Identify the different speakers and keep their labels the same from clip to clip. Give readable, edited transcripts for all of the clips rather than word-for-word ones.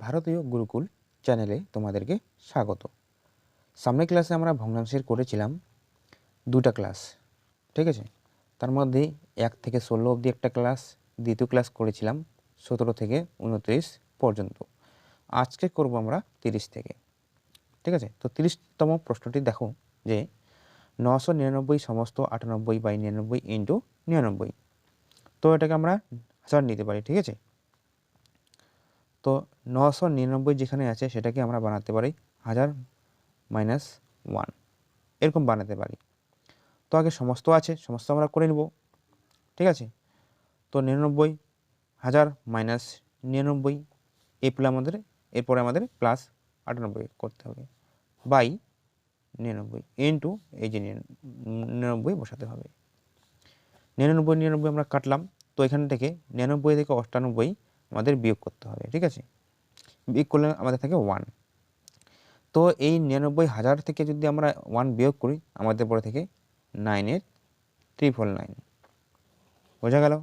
Speaker 1: ভারতীয় গুরুকুল চ্যানেলে তোমাদেরকে স্বাগত। সামনের ক্লাসে আমরা ভগ্নাংশের করেছিলাম দুটা ক্লাস, ঠিক আছে। তার মধ্যে 1 থেকে 16 অবধি একটা ক্লাস, দ্বিতীয় ক্লাস করেছিলাম 17 থেকে 29 পর্যন্ত। আজকে করব আমরা 30 থেকে, ঠিক আছে। তো 30তম প্রশ্নটি দেখো যে 999 সমস্ত 98/99 ইন্টু 99। তো এটাকে আমরা হাজার নিতে পারি, ঠিক আছে। তো 999 যেখানে আছে সেটাকে আমরা বানাতে পারি 1000 মাইনাস 1, এরকম বানাতে পারি। তো আগে সমস্ত আছে, সমস্ত আমরা করে নেব, ঠিক আছে। তো 99 1000 মাইনাস 99 এরপরে আমাদের প্লাস 98 করতে হবে বাই 99 ইন্টু এই যে 99 বসাতে হবে। 99 আমরা কাটলাম, তো এখান থেকে 99 থেকে 98 আমাদের বিয়োগ করতে হবে, ঠিক আছে। বিয়োগ করলে আমাদের থাকে 1। তো এই 99,000 থেকে যদি আমরা 1 বিয়োগ করি আমাদের পরে থেকে 9,899, বোঝা গেল।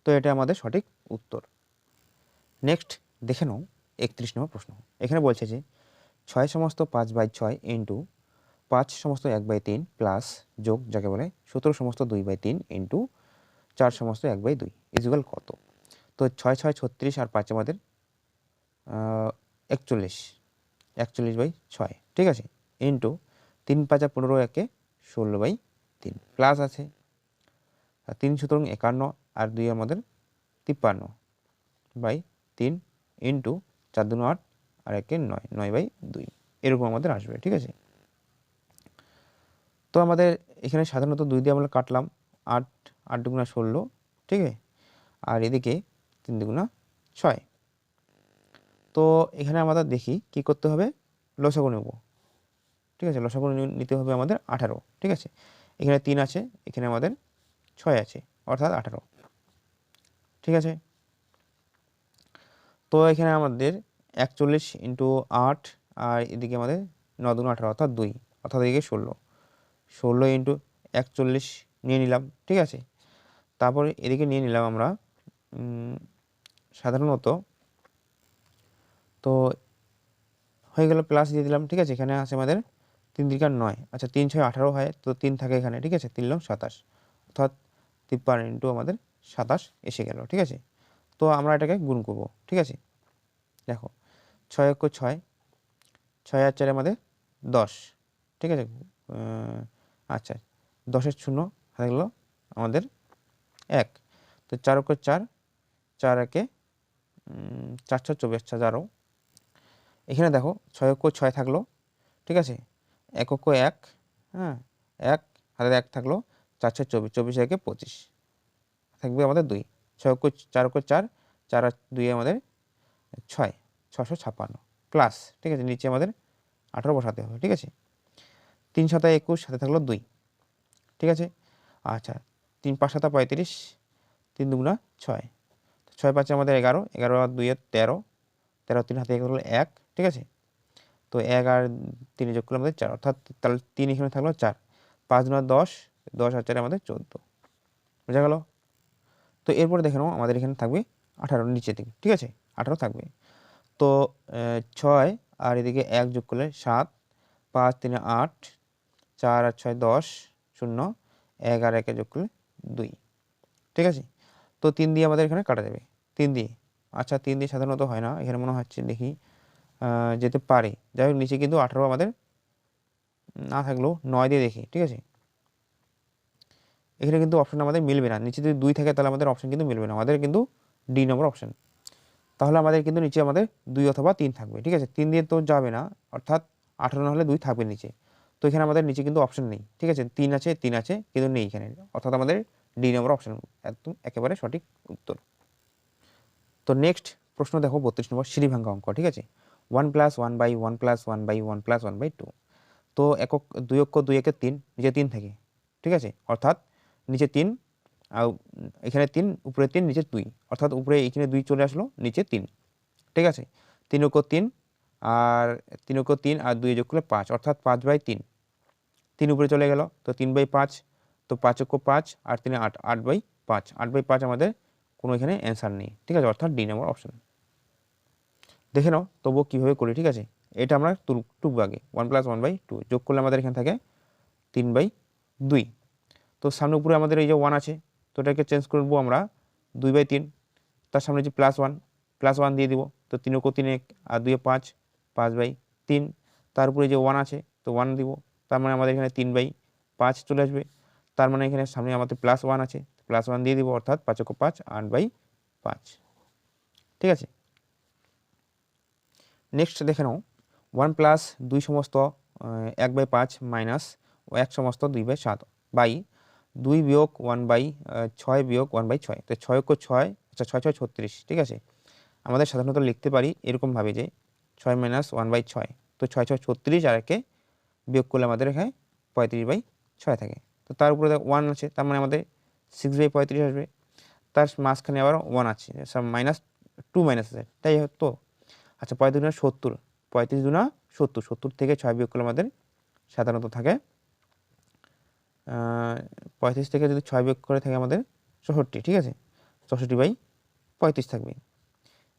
Speaker 1: তো এটা আমাদের সঠিক উত্তর। নেক্সট দেখে নাও 31 নম্বর প্রশ্ন। এখানে বলছে যে 6 সমস্ত 5/6 ইন্টু 5 সমস্ত 1/3 প্লাস যোগ যাকে বলে 17 সমস্ত 2/3 ইন্টু 4 সমস্ত 1/2 ইজুগাল কত। তো 6 6 36 আর 5 আমাদের 41/6, ঠিক আছে, ইন্টু 3 5 15 একে 16/3 প্লাস আছে 3 সুতরাং 51 আর 2 আমাদের 53/3 ইন্টু 4 2 8 আর একে 9 9/2 এরকম আমাদের আসবে, ঠিক আছে। তো আমাদের এখানে সাধারণত 2 দিয়ে আমরা কাটলাম 8 8 দুগুণা 16, ঠিক আছে, আর এদিকে 3 দুগুণা 6। তো এখানে আমাদের দেখি কি করতে হবে, লসাগু নেব, ঠিক আছে। লসাগু নিতে হবে আমাদের 18, ঠিক আছে। এখানে 3 আছে, এখানে আমাদের 6 আছে, অর্থাৎ 18, ঠিক আছে। তো এখানে আমাদের 41 ইন্টু 8 আর এদিকে আমাদের 9 দুগুণ 18 অর্থাৎ 2, অর্থাৎ এদিকে 16 ইন্টু 41 নিয়ে নিলাম, ঠিক আছে। তারপরে এদিকে নিয়ে নিলাম আমরা সাধারণত, তো হয়ে গেল প্লাস দিয়ে দিলাম, ঠিক আছে। এখানে আছে আমাদের 3 3 9, আচ্ছা 3 6 18 হয়, তো 3 থাকে এখানে, ঠিক আছে। 3 9 27, অর্থাৎ 53 ইন্টু আমাদের 27 এসে গেল, ঠিক আছে। তো আমরা এটাকে গুণ করব, ঠিক আছে। দেখো 6 1 6, 6 আর 4 আমাদের 10, ঠিক আছে। আচ্ছা 10-এর শূন্য হয়ে গেল আমাদের 1, তো 4 1 4, 4 একে 4 6 24, 4 এখানে দেখো 6 1 6 থাকলো, ঠিক আছে। 1 1, হ্যাঁ 1 হাতে 1 থাকলো, 4 6 24, 24 একে 25 থাকবে আমাদের 2, 6 4 4, 4 আর 2 আমাদের 6, 656 প্লাস, ঠিক আছে। নিচে আমাদের 18 বসাতে হবে, ঠিক আছে। 3 7 21 সাথে থাকলো 2, ঠিক আছে। আচ্ছা 3 5 7 35, 3 দুগুণা 6, 6 5 আমাদের 11, 11 আর 2 13, 13 3 হাতে হলো 1, ঠিক আছে। তো 1 আর 3 যোগ করলে আমাদের 4, অর্থাৎ তাহলে 3 এখানে থাকলো 4, 5 দুগুণা 10, 10 আর 4 আমাদের 14, বোঝা গেল। তো এরপরে দেখে নাও আমাদের এখানে থাকবে 18 নিচে দিকে, ঠিক আছে, 18 থাকবে। তো 6 আর এদিকে 1 যোগ করলে 7, 5 3 8, 4 আর 6 10, 0, 1 আর 1 যোগ করলে 2, ঠিক আছে। তো 3 দিয়ে আমাদের এখানে কাটা যাবে, 3 দিয়ে। আচ্ছা 3 দিয়ে সাধারণত হয় না, এখানে মনে হচ্ছে দেখি যেতে পারে। যাই হোক নিচে কিন্তু 18 আমাদের না থাকলেও 9 দিয়ে দেখি, ঠিক আছে। এখানে কিন্তু অপশন আমাদের মিলবে না, নিচে যদি 2 থাকে তাহলে আমাদের অপশন কিন্তু মিলবে না, আমাদের কিন্তু ডি নম্বর অপশন। তাহলে আমাদের কিন্তু নিচে আমাদের 2 অথবা 3 থাকবে, ঠিক আছে। 3 দিয়ে তো যাবে না, অর্থাৎ 18 না হলে 2 থাকবে নিচে। তো এখানে আমাদের নিচে কিন্তু অপশন নেই, ঠিক আছে। 3 আছে, 3 আছে কিন্তু নেই এখানে, অর্থাৎ আমাদের ডি নম্বর অপশন একদম একেবারে সঠিক উত্তর। তো নেক্সট প্রশ্ন দেখো 32 নম্বর শ্রেণীভাঙ্গা অঙ্ক, ঠিক আছে। 1 + 1/1 + 1/1 + 1/2। তো একক 2 অক্ষ 2 একে 3, নিচে 3 থাকে, ঠিক আছে। অর্থাৎ নিচে 3 আর এখানে 3, উপরে 3 নিচে 2, অর্থাৎ উপরে এখানে 2 চলে আসলো, নিচে 3, ঠিক আছে। 3 অক্ষ 3 আর 3 অক্ষ 3 আর 2 যোগ করলে 5, অর্থাৎ 5/3, 3 উপরে চলে গেল, তো 3/5, তো 5 অক্ষ 5 আর 3 8, 8/5, 8/5 আমাদের কোনো এখানে অ্যান্সার নেই, ঠিক আছে, অর্থাৎ ডি নম্বর অপশন। দেখে নাও তবুও কীভাবে করি, ঠিক আছে। এটা আমরা টুকবো আগে, 1 + 1/2 যোগ করলে আমাদের এখানে থাকে 3/2। তো সামনে উপরে আমাদের এই যে 1 আছে, তো এটাকে চেঞ্জ করবো আমরা 2/3, তার সামনে যে +1 দিয়ে দিব, তো 3 × 3 1 আর 2 5, 5/3, তার উপরে যে 1 আছে তো 1 দিব, তার মানে আমাদের এখানে 3/5 চলে আসবে। তার মানে এখানে সামনে আমাদের +1 আছে, +1 দিয়ে দিব, অর্থাৎ 5 × 5 8/5, ঠিক আছে। নেক্সট দেখে নাও 1 + 2 সমস্ত 1/5 মাইনাস 1 সমস্ত 2/7 বাই 2 বিয়োগ 1/6 বিয়োগ 1/6, তো 6 × 6, আচ্ছা 6 6 36, ঠিক আছে। আমাদের সাধারণত লিখতে পারি এরকমভাবে যে 6 - 1/6, তো 6 6 36, আর একে বিয়োগ করলে আমাদের এখানে 35/6 থাকে। তো তার উপরে 1 আছে, তার মানে আমাদের 6/35 আসবে। তার মাঝখানে আবার 1 আছে, -2 আছে, তাই তো। আচ্ছা 35 × 70, 35 × 70, 70 থেকে 6 বিয়োগ করলে আমাদের সাধারণত থাকে 35 থেকে যদি 6 বিয়োগ করে থাকে আমাদের 64, ঠিক আছে। 64/35 থাকবে।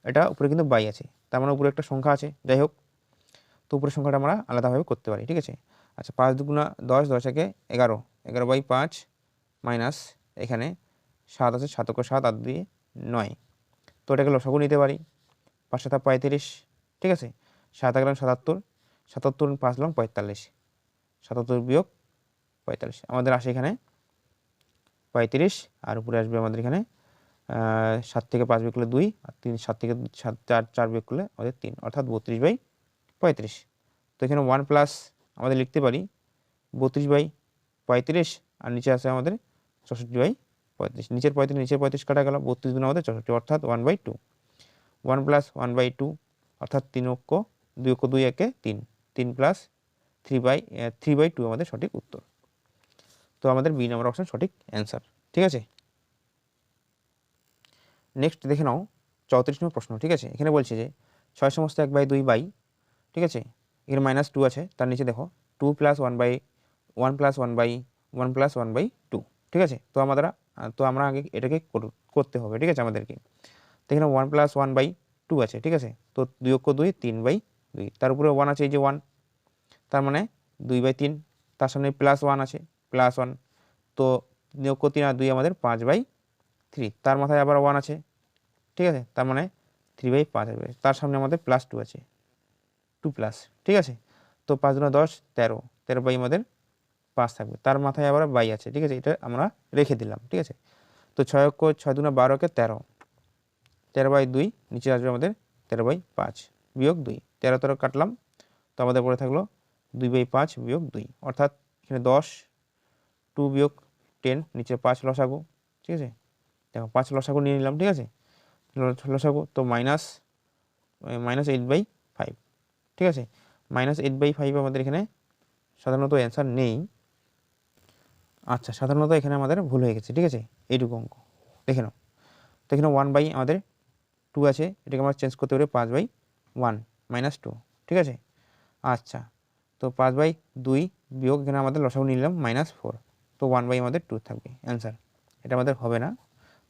Speaker 1: এটা উপরে কিন্তু বাই আছে, তার মানে উপরে একটা সংখ্যা আছে, যাই হোক। তো উপরের সংখ্যাটা আমরা আলাদাভাবে করতে পারি, ঠিক আছে। আচ্ছা 5 × 2 = 10, 10 একে 11, 11/5 মাইনাস এখানে 7 আছে, 7 × 7 আর 2 9, তো এটাকে লসাগু নিতে পারি। 5 × 7 = 35, ঠিক আছে। 7 × 11 = 77, 77 × 5 = 45, 77 বিয়োগ 45 আমাদের আসে এখানে 35, আর উপরে আসবে আমাদের এখানে 7 থেকে 5 বিয়োগ করলে 2, আর 7 থেকে 4 বিয়োগ করলে আমাদের 3, অর্থাৎ 32/35। তো এখানে 1 প্লাস আমাদের লিখতে পারি 32/35, আর নিচে আছে আমাদের 64/35, নিচের 35 কাটা গেল, 32 গুণ আমাদের 64, অর্থাৎ 1/2। 1 + 1/2, অর্থাৎ 3 অক্ষ 2 অক্ষ 2 একে 3, 3 + 3/2 আমাদের সঠিক উত্তর। তো আমাদের বি নম্বর অপশন সঠিক অ্যান্সার, ঠিক আছে। নেক্সট দেখে নাও 34 নম্বর প্রশ্ন, ঠিক আছে। এখানে বলছে যে 6 সমস্ত 1/2 বাই, ঠিক আছে, এখানে -2 আছে, তার নিচে দেখো 2 + 1/2, ঠিক আছে। তো আমরা আগে এটাকে করতে হবে, ঠিক আছে আমাদেরকে। তো এখানে 1 + 1/2 আছে, ঠিক আছে। তো 2 অক্ষ 2, 3/2, তার উপরে 1 আছে, এই যে 1, তার মানে 2/3, তার সামনে +1 আছে, +1, তো 2 অক্ষ 3 আর 2 আমাদের 5/3, তার মাথায় আবার 1 আছে, ঠিক আছে, তার মানে 3/5 আসবে। তার সামনে আমাদের +2 আছে, 2+, ঠিক আছে। তো 5 × 10 = 13, 13 আমাদের 5 থাকবে, তার মাথায় আবার বাই আছে, ঠিক আছে, এটা আমরা রেখে দিলাম, ঠিক আছে। তো 6 অক্ষ 6 × 2 = 12, 13, 13/2, নিচে আসবে আমাদের 13/5 বিয়োগ 2, 13 13 কাটলাম, তো আমাদের পরে থাকলো 2/5 বিয়োগ 2, অর্থাৎ এখানে 10, 2 বিয়োগ 10, নিচে 5 লসাগু, ঠিক আছে। দেখো 5 লসাগু নিয়ে নিলাম, ঠিক আছে, লসাগু, তো -8/5, ঠিক আছে। -8/5 আমাদের এখানে সাধারণত অ্যান্সার নেই। আচ্ছা সাধারণত এখানে আমাদের ভুল হয়ে গেছে, ঠিক আছে, এইটুকু অঙ্ক দেখে নাও। তো এখানে 1/, আমাদের 2 আছে, এটাকে আমরা চেঞ্জ করতে পারি 5/1 -2, ঠিক আছে। আচ্ছা তো 5/2 বিয়োগ এখানে আমাদের লসাগু নিলাম -4, তো 1/, আমাদের 2 থাকবে অ্যান্সার, এটা আমাদের হবে না।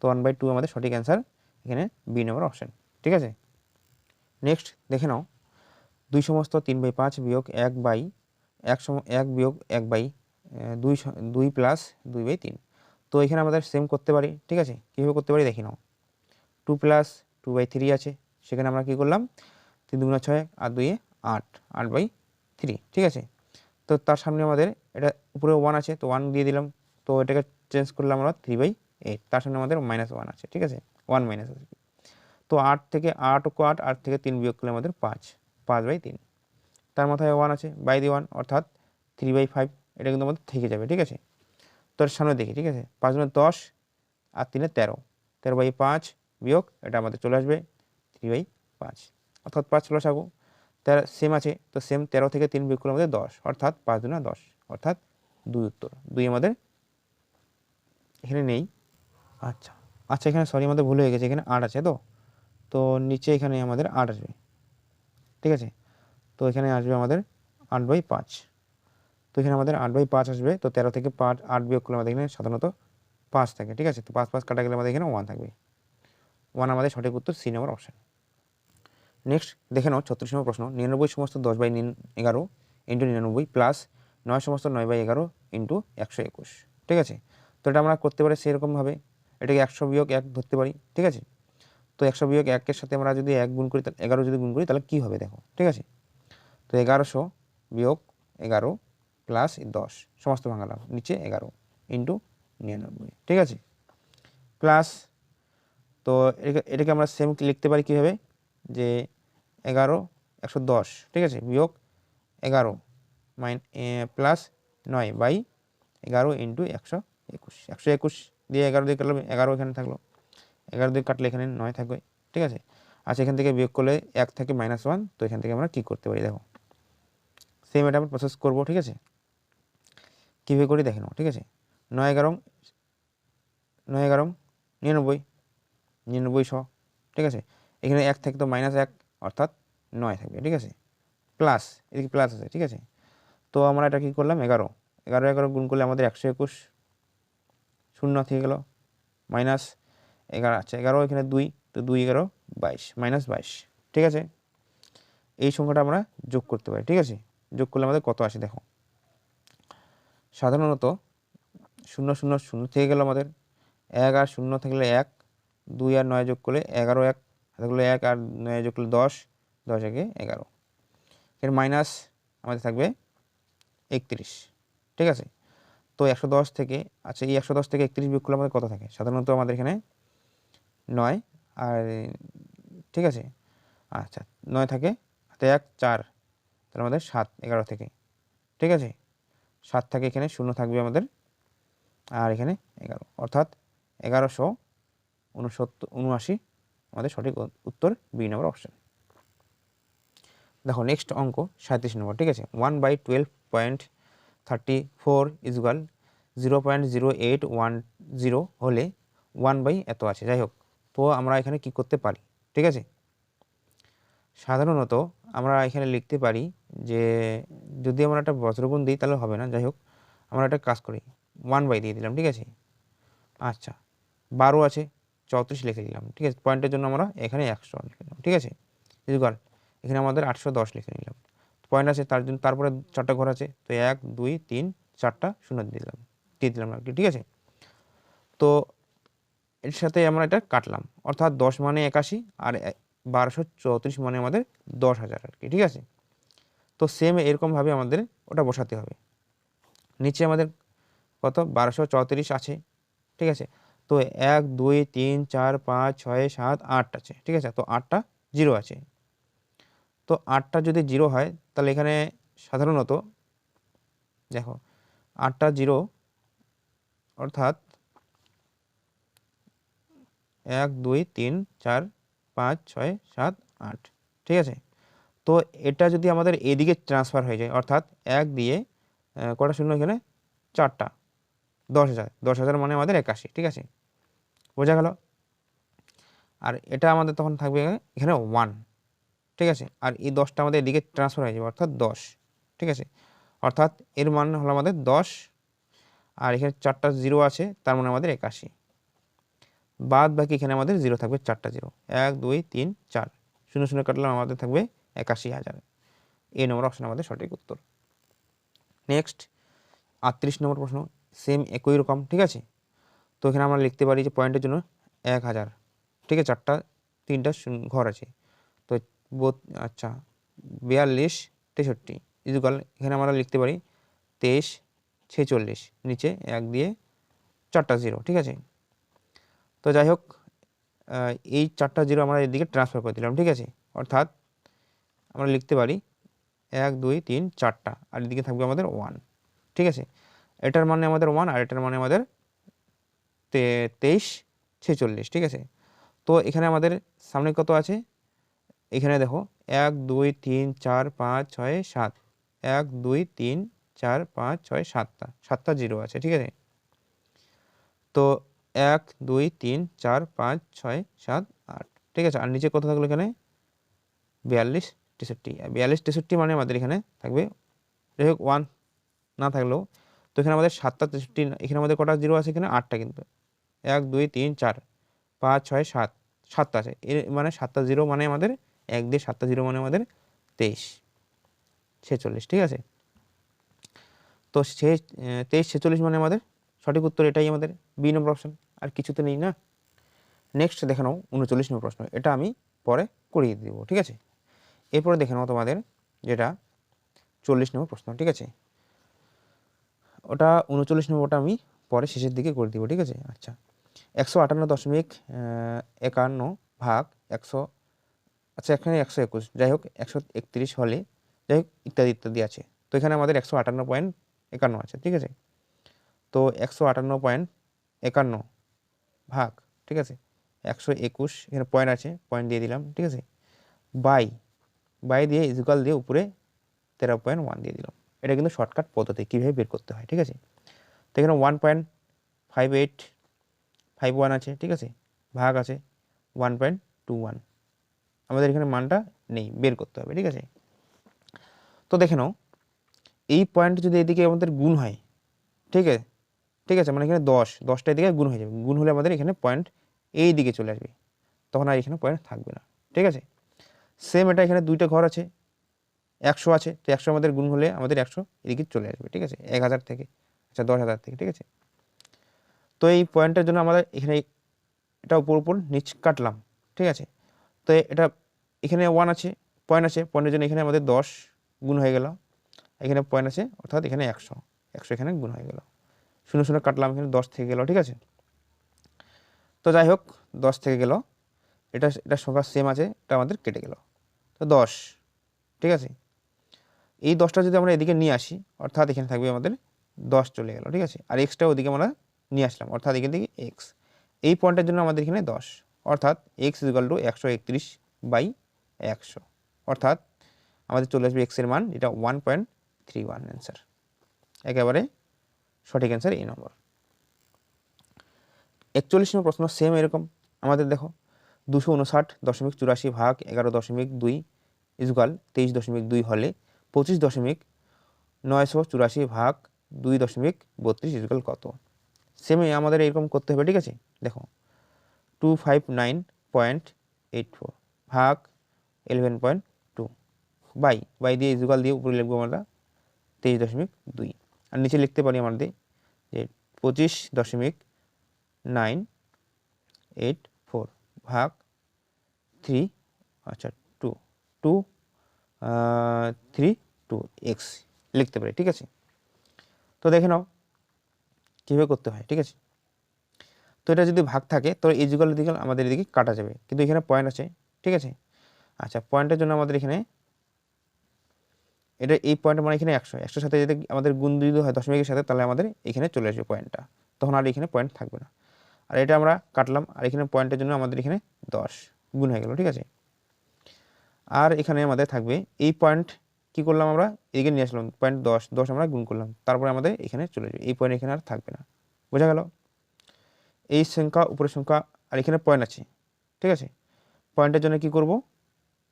Speaker 1: তো 1/2 আমাদের সঠিক অ্যান্সার, এখানে বি নম্বর অপশন, ঠিক আছে। নেক্সট দেখে নাও 2 সমস্ত 3/5 বিয়োগ 1 বিয়োগ 1/2, 2 + 2/3, তো এখানে আমাদের সেম করতে পারি, ঠিক আছে। কীভাবে করতে পারি দেখে নাও, 2 + 2/3 আছে, সেখানে আমরা কী করলাম 3 × 6 আর 2 8, 8/3, ঠিক আছে। তো তার সামনে আমাদের এটা উপরে 1 আছে, তো 1 দিয়ে দিলাম, তো এটাকে চেঞ্জ করলাম আমরা 3/8, তার সামনে আমাদের -1 আছে, ঠিক আছে, 1 মাইনাস আছে। তো 8 থেকে 8 অক্ষ 8, 8 থেকে 3 বিয়োগ করলে আমাদের 5, 5/3, তার মাথায় 1 আছে, বাই দিয়ে 1, অর্থাৎ 3/5, এটা কিন্তু আমাদের থেকে যাবে, ঠিক আছে। তো এর সামনে দেখি, ঠিক আছে, 5 × 10 আর 3 13, 13/5 বিয়োগ এটা আমাদের চলে আসবে 3/5, অর্থাৎ 5 লসাগু, 13 সেম আছে, তো সেম 13 থেকে 3 বিয়োগ করলে আমাদের 10, অর্থাৎ 5 × 10, অর্থাৎ 2 উত্তর, 2 আমাদের এখানে নেই। আচ্ছা আচ্ছা এখানে সরি আমাদের ভুল হয়ে গেছে, এখানে 8 আছে, তো নিচে এখানে আমাদের 8 আসবে, ঠিক আছে। তো এখানে আসবে আমাদের 8/5, তো এখানে আমাদের 8/5 আসবে। তো 13 থেকে 8 বিয়োগ করলে আমাদের এখানে সাধারণত 5 থাকে, ঠিক আছে। তো 5 5 কাটা গেলে আমাদের এখানে 1 থাকবে, 1 আমাদের সঠিক উত্তর, সি নম্বর অপশান। নেক্সট দেখে নাও 36 নম্বর প্রশ্ন, 99 সমস্ত 10/11 ইন্টু 99 প্লাস 9 সমস্ত 9/11 ইন্টু 121। ঠিক আছে, তো এটা আমরা করতে পারি সেরকমভাবে, এটাকে 100 বিয়োগ 1 ধরতে পারি। ঠিক আছে, তো 100 বিয়োগ 1-এর সাথে আমরা যদি 1 গুণ করি, 11 যদি গুণ করি তাহলে কী হবে দেখো। ঠিক আছে, তো 1100 বিয়োগ 11 প্লাস 10 সমস্ত ভাঙালাম, নিচে 11 ইন্টু 99। ঠিক আছে, প্লাস, তো এটাকে আমরা সেম লিখতে পারি কীভাবে, যে 11 110, ঠিক আছে, বিয়োগ 11 প্লাস 9/11 ইন্টু 121। 121 দিয়ে 11 দিয়ে কাটলে 11 এখানে থাকলো, 11 দিয়ে কাটলে এখানে 9 থাকবে। ঠিক আছে, আচ্ছা এখান থেকে বিয়োগ করলে 1 থেকে -1, তো এখান থেকে আমরা কী করতে পারি দেখো, সেম এটা আমরা প্রসেস করবো। ঠিক আছে, কীভাবে করি দেখে নাও। ঠিক আছে, 9-11 99 99 ঠিক আছে, এখানে 1 থেকে তো -1 অর্থাৎ 9 থাকবে। ঠিক আছে, প্লাস এদিকে প্লাস আছে। ঠিক আছে, তো আমরা এটা কী করলাম, 11 গুণ করলে আমাদের 121, 0 থেকে গেল, -11, আচ্ছা 11 এখানে 2, তো 2 11 22 -22। ঠিক আছে, এই সংখ্যাটা আমরা যোগ করতে পারি। ঠিক আছে, যোগ করলে আমাদের কত আসে দেখো, সাধারণত 0 0 0 থেকে গেল আমাদের 1 আর 0 থাকলে 1, 2 আর 9 যোগ করলে 11, 1 থাকলে 1 আর 9 যোগ করলে 10, 10 একে 11, এর মাইনাস আমাদের থাকবে 31। ঠিক আছে, তো 110 থেকে, আচ্ছা এই 110 থেকে 31 বিয়োগ করলে আমাদের কত থাকে, সাধারণত আমাদের এখানে 9 আর, ঠিক আছে, আচ্ছা 9 থাকে, হাতে 1 4, তাহলে আমাদের 7 11 থেকে। ঠিক আছে, 7 থাকে, এখানে 0 থাকবে আমাদের, আর এখানে 11, অর্থাৎ 1179 আমাদের সঠিক উত্তর বি নম্বর অপশন। দেখো নেক্সট অঙ্ক 37 নম্বর। ঠিক আছে, 1/12.34 ইজুয়াল 0.0810 হলে 1 এত আছে। যাই হোক, তো আমরা এখানে কি করতে পারি, ঠিক আছে, সাধারণত আমরা এখানে লিখতে পারি যে যদি আমরা একটা বজ্রগুণ দিই তাহলে হবে না। যাই হোক, আমরা একটা কাজ করি, 1 দিয়ে দিলাম। ঠিক আছে, আচ্ছা 12 আছে, 34 লিখে দিলাম। ঠিক আছে, পয়েন্টের জন্য আমরা এখানে 100 লিখে দিলাম। ঠিক আছে, ইজুয়াল এখানে আমাদের 810 লিখে নিলাম, পয়েন্ট আছে তার জন্য, তারপরে 4টা ঘর আছে, তো 1 2 3 4টা 0 দিয়ে দিলাম আর কি। ঠিক আছে, তো এর সাথে আমরা এটা কাটলাম, অর্থাৎ 10 মানে 81 আর 1234 মানে আমাদের 10,000 আর কি। ঠিক আছে, তো সেম এরকমভাবে আমাদের ওটা বসাতে হবে। নিচে আমাদের কত 1234 আছে। ঠিক আছে, তো 1 2 3 4 5 6 7 8 আছে। ঠিক আছে, তো 8টা 0 আছে, তো 8টা যদি 0 হয় তাহলে এখানে সাধারণত দেখো 8টা 0 অর্থাৎ 1 2 3 4 5 6 7 8। ঠিক আছে, তো এটা যদি আমাদের এদিকে ট্রান্সফার হয়ে যায়, অর্থাৎ 1 দিয়ে কটা শূন্য এখানে 4টা, 10,000, 10,000 মানে আমাদের 81। ঠিক আছে, বোঝা গেল, আর এটা আমাদের তখন থাকবে এখানে 1। ঠিক আছে, আর এই 10টা আমাদের এদিকে ট্রান্সফার হয়ে যাবে, অর্থাৎ 10। ঠিক আছে, অর্থাৎ এর মান হলো আমাদের 10, আর এখানে 4টা 0 আছে, তার মানে আমাদের 81, বাদ বাকি এখানে আমাদের 0 থাকবে, 4টা 0, 1 2 3 4, 0 0 কাটলে আমাদের থাকবে 81,000। এই নম্বর অপশন আমাদের সঠিক উত্তর। নেক্সট 38 নম্বর প্রশ্ন, সেম একই রকম। ঠিক আছে, তো এখানে আমরা লিখতে পারি যে পয়েন্টের জন্য 1000। ঠিক আছে, 3টা ঘর আছে, তো আচ্ছা 42 63 ইজুকাল, এখানে আমরা লিখতে পারি 23 46, নিচে 1 দিয়ে 4টা 0। ঠিক আছে, তো যাই হোক, এই 4টা 0 আমরা এদিকে ট্রান্সফার করে দিলাম। ঠিক আছে, অর্থাৎ আমরা লিখতে পারি 1 2 3 4টা, আর এদিকে থাকবে আমাদের 1। ঠিক আছে, এটার মানে আমাদের 1 আর এটার মানে আমাদের 23 46। ঠিক আছে, তো এখানে আমাদের সামনে কত আছে, এখানে দেখো 1 2 3 4 5 6 7, 1 2 3 4 5 6 7টা 0 আছে। ঠিক আছে, তো 1 2 3 4 5 6 7 8। ঠিক আছে, আর নিচে কত থাকলো এখানে 42 63, 42 63 মানে আমাদের এখানে থাকবে, যাই হোক 1 না থাকলেও, তো এখানে আমাদের 7টা 63, এখানে আমাদের কটা 0 আছে, এখানে 8টা, কিন্তু 1 2 3 4 5 6 7, 7টা আছে, এর মানে 7টা 0 মানে আমাদের 1 দিয়ে 7টা 0 মানে আমাদের 23 46, ঠিক আছে। তো 23 46 মানে আমাদের সঠিক উত্তর এটাই আমাদের বি নম্বর অপশন, আর কিছু তো নেই না। নেক্সট দেখে নাও 39 নম্বর প্রশ্ন, এটা আমি পরে করিয়ে দেবো, ঠিক আছে। এরপরে দেখে নাও তোমাদের যেটা 40 নম্বর প্রশ্ন, ঠিক আছে। ওটা 39 নম্বরটা আমি পরে শেষের দিকে করে দিব, ঠিক আছে। আচ্ছা, 158.51 ভাগ 100, আচ্ছা এখানে 121, যাই হোক 131 হলে, যাই হোক ইত্যাদি ইত্যাদি আছে। তো এখানে আমাদের 158.51 আছে, ঠিক আছে। তো 158.51 ভাগ, ঠিক আছে, 121, এখানে পয়েন্ট আছে, পয়েন্ট দিয়ে দিলাম, ঠিক আছে, বাই দিয়ে ইজুকাল দিয়ে উপরে 13.1 দিয়ে দিলাম। এটা কিন্তু শর্টকাট পদ্ধতি, কীভাবে বের করতে হয়, ঠিক আছে। তো এখানে 1.5851 আছে, ঠিক আছে, ভাগ আছে 1.21, আমাদের এখানে মানটা নেই, বের করতে হবে, ঠিক আছে। তো দেখে নাও এই পয়েন্ট যদি এদিকে আমাদের গুণ হয়, ঠিক আছে, ঠিক আছে, মানে এখানে 10টা এদিকে গুণ হয়ে যাবে, গুণ হলে আমাদের এখানে পয়েন্ট এই দিকে চলে আসবে, তখন আর এখানে পয়েন্ট থাকবে না, ঠিক আছে। সেম এটা এখানে দুইটা ঘর আছে, 100 আছে, তো 100 আমাদের গুণ হলে আমাদের 100 এদিকে চলে আসবে, ঠিক আছে, 1000 থেকে, আচ্ছা 10,000 থেকে, ঠিক আছে। তো এই পয়েন্টের জন্য আমাদের এখানে এটা উপর নিচ কাটলাম, ঠিক আছে। তো এটা এখানে 1 আছে, পয়েন্ট আছে, পয়েন্টের জন্য এখানে আমাদের 10 গুণ হয়ে গেল, এখানে পয়েন্ট আছে অর্থাৎ এখানে 100 এখানে গুণ হয়ে গেল, 0 কাটলাম, এখানে 10 থেকে গেল, ঠিক আছে। তো যাই হোক 10 থেকে গেল, এটা সংখ্যা সেম আছে, এটা আমাদের কেটে গেল, তো 10, ঠিক আছে। এই 10টা যদি আমরা এদিকে নিয়ে আসি, অর্থাৎ এখানে থাকবে আমাদের 10 চলে গেল, ঠিক আছে, আর এক্সটা ওদিকে আমরা নিয়ে আসলাম, অর্থাৎ এখান থেকে এক্স, এই পয়েন্টের জন্য আমাদের এখানে 10, অর্থাৎ এক্স ইকুয়াল টু 131/100, অর্থাৎ আমাদের চলে আসবে এক্সের মান এটা 1.31 অ্যান্সার, একেবারে সঠিক অ্যান্সার এই নম্বর। 41 নম্বর প্রশ্ন সেম এরকম, আমাদের দেখো 259.84 ভাগ 11.2 ইজুকাল 23.2 হলে 25.984 ভাগ 2.32 ইজুকাল কত। সেমই আমাদের এরকম করতে হবে, ঠিক আছে। দেখো 259.84 ভাগ 11.2 বাই দিয়ে ইজুকাল দিয়ে উপরে লিখবো আমরা 23.2, আর নিচে লিখতে পারি আমাদের যে 25.984 ভাগ 3, আচ্ছা 2 এক্স লিখতে পারি, ঠিক আছে। তো দেখে নাও কীভাবে করতে হয়, ঠিক আছে। তো এটা যদি ভাগ থাকে তো এই যুগল দিকে আমাদের এদিকে কাটা যাবে, কিন্তু এখানে পয়েন্ট আছে, ঠিক আছে। আচ্ছা পয়েন্টের জন্য আমাদের এখানে এটা এই পয়েন্ট মানে এখানে 100 সাথে যদি আমাদের গুণ যদি হয় দশমিকের সাথে, তাহলে আমাদের এখানে চলে আসবে পয়েন্টটা, তখন আর এখানে পয়েন্ট থাকবে না। আর এটা আমরা কাটলাম, আর এখানে পয়েন্টের জন্য আমাদের এখানে 10 গুণ হয়ে গেল, ঠিক আছে। আর এখানে আমাদের থাকবে এই পয়েন্ট, কি করলাম আমরা এদিকে নিয়ে আসলাম পয়েন্ট 10 আমরা গুণ করলাম, তারপরে আমাদের এখানে চলে যাবে, এই পয়েন্ট এখানে আর থাকবে না, বোঝা গেল। এই সংখ্যা উপরের সংখ্যা, আর এখানে পয়েন্ট আছে, ঠিক আছে। পয়েন্টের জন্য কি করব,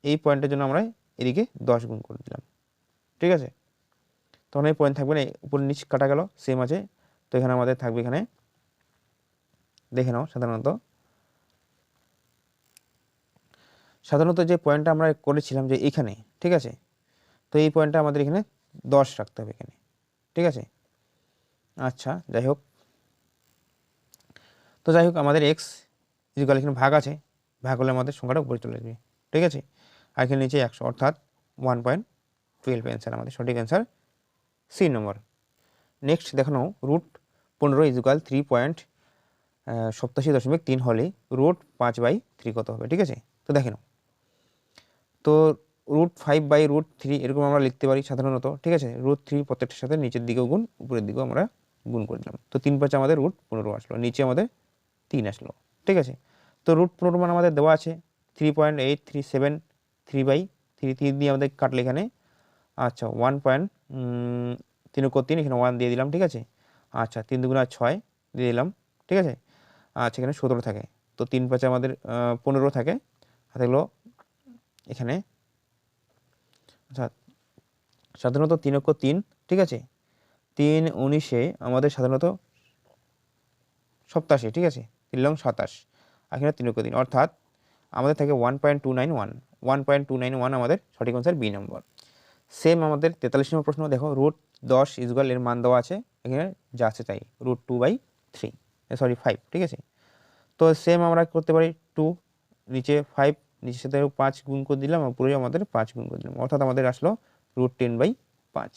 Speaker 1: এই পয়েন্টের জন্য আমরা এদিকে 10 গুণ করে দিলাম, ঠিক আছে। তখন এই পয়েন্ট থাকবে না, উপর নিচ কাটা গেল, সেম আছে। তো এখানে আমাদের থাকবে, এখানে দেখে নাও সাধারণত যে পয়েন্টটা আমরা করেছিলাম যে এখানে, ঠিক আছে। তো এই পয়েন্টটা আমাদের এখানে 10 রাখতে হবে এখানে, ঠিক আছে। আচ্ছা যাই হোক আমাদের এক্স ইকুয়াল এখানে ভাগ আছে, ভাগ হলে আমাদের সংখ্যাটা উপরে চলে আসবে, ঠিক আছে। আর এখানে নিচে 100, অর্থাৎ 1.12 অ্যান্সার, আমাদের সঠিক অ্যান্সার সি নম্বর। নেক্সট দেখানো √15 ইকুয়াল 3.87.3 হলে √5/3 কত হবে, ঠিক আছে। তো দেখে নাও, তো √5/3 এরকম আমরা লিখতে পারি সাধারণত, ঠিক আছে। √3 প্রত্যেকটার সাথে নিচের দিকেও গুণ, উপরের দিকেও আমরা গুণ করে দিলাম, তো 3×5 আমাদের √15 আসলো, নিচে আমাদের 3 আসলো, ঠিক আছে। তো √15 মান আমাদের দেওয়া আছে 3.8373/3 দিয়ে আমাদের কাটলে এখানে, আচ্ছা 1.3 এখানে 1 দিয়ে দিলাম, ঠিক আছে। আচ্ছা 3 × 2 = 6 দিয়ে দিলাম, ঠিক আছে। আচ্ছা এখানে 17 থাকে, তো 3×5 আমাদের 15 থাকে, হাতে গেলো এখানে, আচ্ছা সাধারণত 3×3, ঠিক আছে। 3×19 আমাদের সাধারণত 87, ঠিক আছে, 3×27, আর এখানে 3×3, অর্থাৎ আমাদের থাকে 1.291, 1.291 আমাদের সঠিক আনসার বি নম্বর। সেম আমাদের 43 নম্বর প্রশ্ন দেখো, √10 ইজুয়াল এর মান দেওয়া আছে, এখানে যা আছে তাই √2/3 5, ঠিক আছে। তো সেম আমরা করতে পারি 2 নিচে 5 নিচের সাথে 5 গুণ করে দিলাম, উপরে আমাদের 5 গুণ করে দিলাম, অর্থাৎ আমাদের আসলো √10/5।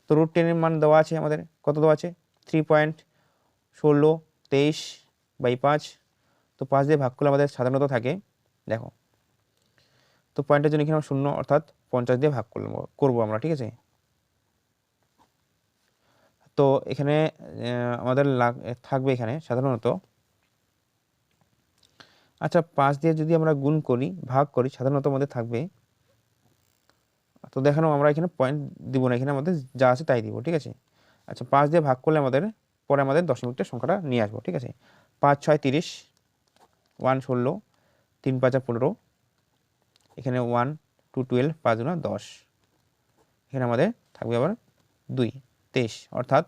Speaker 1: তো √10 এর মান দেওয়া আছে আমাদের, কত দেওয়া আছে 3.1623/5। তো 5 দিয়ে ভাগ করলে আমাদের সাধারণত থাকে, দেখো তো পয়েন্টের জন্য এখানে 0, অর্থাৎ 50 দিয়ে ভাগ করবো আমরা, ঠিক আছে। তো এখানে আমাদের থাকবে এখানে সাধারণত, আচ্ছা 5 দিয়ে যদি আমরা গুণ করি ভাগ করি সাধারণত আমাদের থাকবে, তো দেখানো আমরা এখানে পয়েন্ট দিব না, এখানে আমাদের যা আছে তাই দিব, ঠিক আছে। আচ্ছা 5 দিয়ে ভাগ করলে আমাদের পরে আমাদের দশমিকটা সংখ্যাটা নিয়ে আসবো, ঠিক আছে। 5 6 30, 1 16, 3 5 15, এখানে 1 2 12, 5 গুণা 10, এখানে আমাদের থাকবে আবার 2 23, অর্থাৎ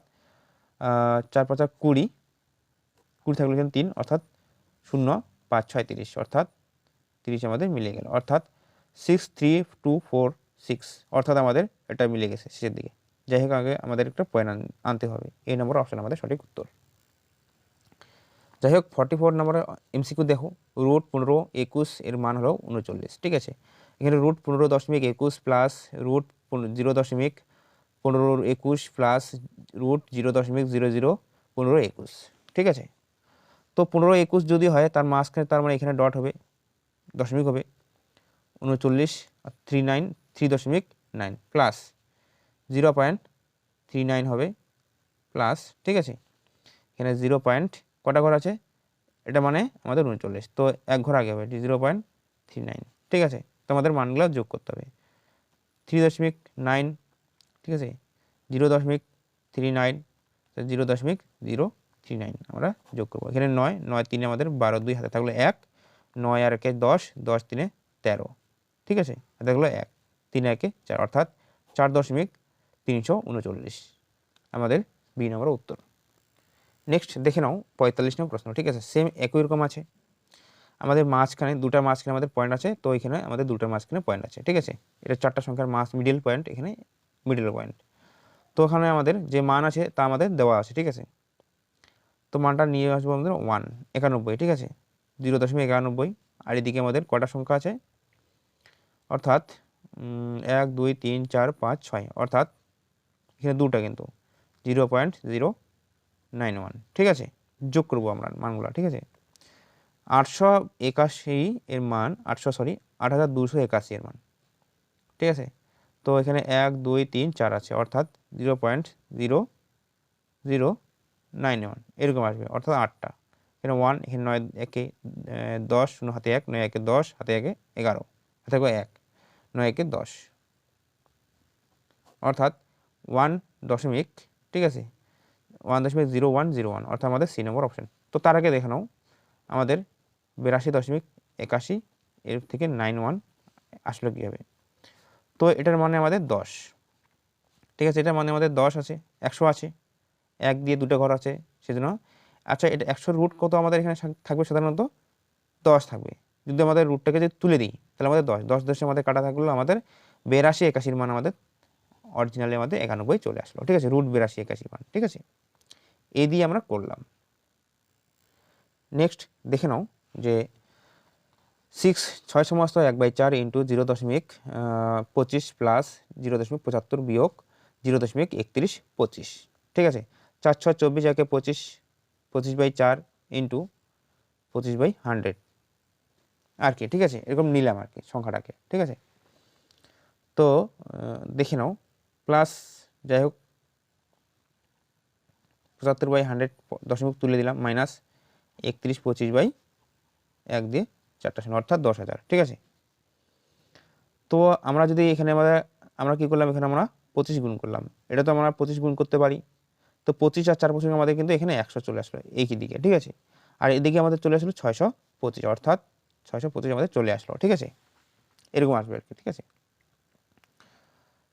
Speaker 1: 4 5 20, 20 থাকলে এখানে 3, অর্থাৎ 0 5 6 30, অর্থাৎ 30 আমাদের মিলে গেল, অর্থাৎ 6 3 2 4 6, অর্থাৎ আমাদের এটা মিলে গেছে শেষের দিকে। যাই হোক আগে আমাদের একটা পয়েন্ট আনতে হবে, এই নম্বর অপশন আমাদের সঠিক উত্তর। যাই হোক 44 নম্বরে এমসিকিউ দেখো, √15 21 এর মান হলো 39, ঠিক আছে। এখানে √15.21 প্লাস √0.1521 প্লাস √0.001521, ঠিক আছে। তো 15 21 যদি হয় তার মাঝখানে, তার মানে এখানে ডট হবে, দশমিক হবে 39 3.9 প্লাস 0.39 হবে প্লাস, ঠিক আছে। এখানে 0 পয়েন্ট কটা ঘর আছে, এটা মানে আমাদের 39, তো এক ঘর আগে হবে 0.39, ঠিক আছে। তো আমাদের মানগুলো যোগ করতে হবে 3.9, ঠিক আছে, 0.39, 0.039 আমরা যোগ করবো। এখানে 9 9 3 আমাদের 12, 2 হাতে থাকলো 1, 9 আর 1 10, 10 3 13, ঠিক আছে, হাতে থাকলো 1, 3 1 4, অর্থাৎ 4.339 আমাদের বি নম্বর উত্তর। নেক্সট দেখে নাও 45 নম্বর প্রশ্ন, ঠিক আছে। সেম একই রকম আছে, আমাদের মাঝখানে দুটার মাঝখানে আমাদের পয়েন্ট আছে, তো এখানে আমাদের দুটার মাঝখানে পয়েন্ট আছে, ঠিক আছে। এটা 4টা সংখ্যার মিডিল পয়েন্ট, এখানে মিডিল পয়েন্ট। তো ওখানে আমাদের যে মান আছে তা আমাদের দেওয়া আছে, ঠিক আছে। তো মানটা নিয়ে আসবো আমাদের 191, ঠিক আছে, 0.91। আর এদিকে আমাদের কটা সংখ্যা আছে, অর্থাৎ 1 2 3 4 5 6, অর্থাৎ এখানে দুটা কিন্তু 0.091, ঠিক আছে। যোগ করবো আমরা মানগুলো, ঠিক আছে। 881 এর মান 8281 এর মান, ঠিক আছে। তো এখানে 1 2 3 4 আছে, অর্থাৎ 0.0091 এরকম আসবে, অর্থাৎ 8টা। এখানে 1, এখানে 9 1 10, 0 হাতে 1, 9 1 10, হাতে 1 11, হাতে 1, 9 1 10, অর্থাৎ 1 দশমিক, ঠিক আছে, 1.0101, অর্থাৎ আমাদের সি নম্বর অপশন। তো তার আগে দেখে নাও আমাদের 82.81 এর থেকে 91 আসলে কীভাবে। তো এটার মানে আমাদের 10, ঠিক আছে, এটার মানে আমাদের 10 আছে, 100 আছে, 1 দিয়ে দুটো ঘর আছে সেজন্য। আচ্ছা এটা 100 রুট কত আমাদের এখানে থাকবে, সাধারণত 10 থাকবে। যদি আমাদের রুটটাকে যদি তুলে দিই তাহলে আমাদের 10 10 10 আমাদের কাটা থাকলো, আমাদের 8281 মান আমাদের অরিজিনালি আমাদের 91 চলে আসলো, ঠিক আছে, √8281 মান, ঠিক আছে। এই দিয়ে আমরা করলাম। নেক্সট দেখে নাও যে 6 সমস্ত 1/4 ইন্টু 0.25 প্লাস 0.75 বিয়োগ 0.3125, ঠিক আছে। 4 6 24, 1 25, 25/4 ইন্টু 25/100 আর কি, ঠিক আছে, এরকম নিলাম আর কি সংখ্যাটাকে, ঠিক আছে। তো দেখে নাও প্লাস, যাই হোক 75/100 দশমিক তুলে দিলাম, মাইনাস 3125/1 দিয়ে 4টা শূন্য, অর্থাৎ 10,000, ঠিক আছে। তো আমরা যদি এখানে আমরা কি করলাম, এখানে আমরা 25 গুণ করলাম, এটা তো আমরা 25 গুণ করতে পারি। তো 25 আর 4 25 আমাদের কিন্তু এখানে 100 চলে আসলো এই দিকে, ঠিক আছে। আর এদিকে আমাদের চলে আসলো 625, অর্থাৎ 625 আমাদের চলে আসলো, ঠিক আছে, এরকম আসবে আর কি, ঠিক আছে।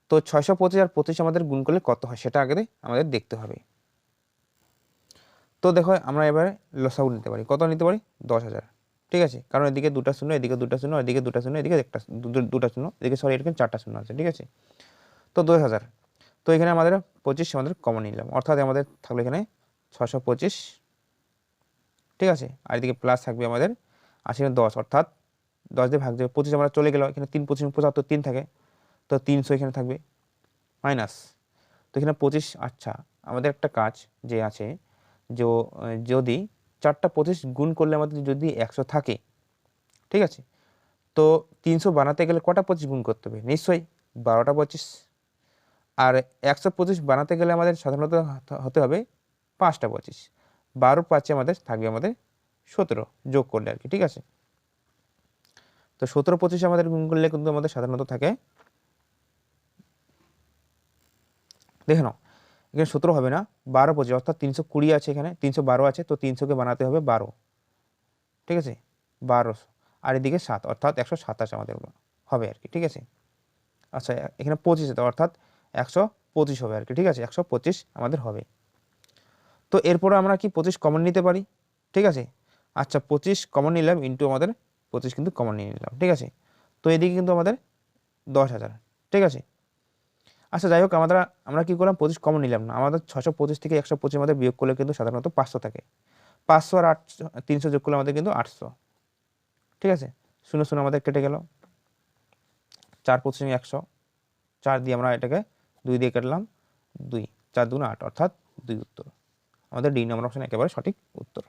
Speaker 1: তো 625 আর 25 আমাদের গুণ করলে কত হয় সেটা আগে আমাদের দেখতে হবে। তো দেখো আমরা এবারে লসাগু নিতে পারি, কত নিতে পারি, 10,000, ঠিক আছে, কারণ এদিকে দুটা শূন্য, এদিকে দুটা শূন্য, এদিকে দুটা শূন্য, এদিকে একটা দুটা শূন্য, এদিকে সরি এখানে 4টা শূন্য আছে, ঠিক আছে। তো 2000, তো এখানে আমাদের 25 আমাদের কমন নিলাম, অর্থাৎ আমাদের থাকলো এখানে 625, ঠিক আছে। আর এদিকে প্লাস থাকবে আমাদের 80 10, অর্থাৎ 10 দিয়ে ভাগ যাবে, 25 আমরা চলে গেল, এখানে 3 25 75 3 থাকে, তো 300 এখানে থাকবে মাইনাস, তো এখানে 25। আচ্ছা, আমাদের একটা কাজ যে আছে, যে যদি 4টা 25 গুণ করলে আমাদের যদি 100 থাকে, ঠিক আছে, তো 300 বানাতে গেলে কটা 25 গুণ করতে হবে? নিশ্চয়ই 12টা 25। আর 125 বানাতে গেলে আমাদের সাধারণত হতে হবে 5টা 25, 12 5 আমাদের থাকবে আমাদের 17 যোগ করলে আর কি, ঠিক আছে। তো 17 25 আমাদের গুণ করলে কিন্তু আমাদের সাধারণত থাকে, দেখে নাও এখানে 17 হবে না, 12 25, অর্থাৎ 320 আছে, এখানে 312 আছে, তো 300কে বানাতে হবে 12, ঠিক আছে, 12, আর এদিকে 7, অর্থাৎ 127 আমাদের হবে আর কি, ঠিক আছে। আচ্ছা, এখানে 25 আছে, অর্থাৎ 125 হবে আর কি, ঠিক আছে, 125 আমাদের হবে। তো এরপরে আমরা কি 25 কমন নিতে পারি, ঠিক আছে। আচ্ছা, 25 কমন নিলাম, ইন্টু আমাদের 25 কিন্তু কমন নিয়ে নিলাম, ঠিক আছে। তো এদিকে কিন্তু আমাদের 10,000, ঠিক আছে। আচ্ছা, যাই হোক, আমরা কি করলাম, 25 কমন নিলাম না, আমাদের 625 থেকে 125 আমাদের বিয়োগ করলে কিন্তু সাধারণত 500 থাকে, 500 আর 800 300 যোগ করলে আমাদের কিন্তু 800, ঠিক আছে। 0 0 আমাদের কেটে গেল, 4 25 100, 4 দিয়ে আমরা এটাকে 2 দিয়ে কাটলাম, 2 4 2 8, অর্থাৎ 2 উত্তর। আমাদের ডি নম্বর অপশন একেবারে সঠিক উত্তর।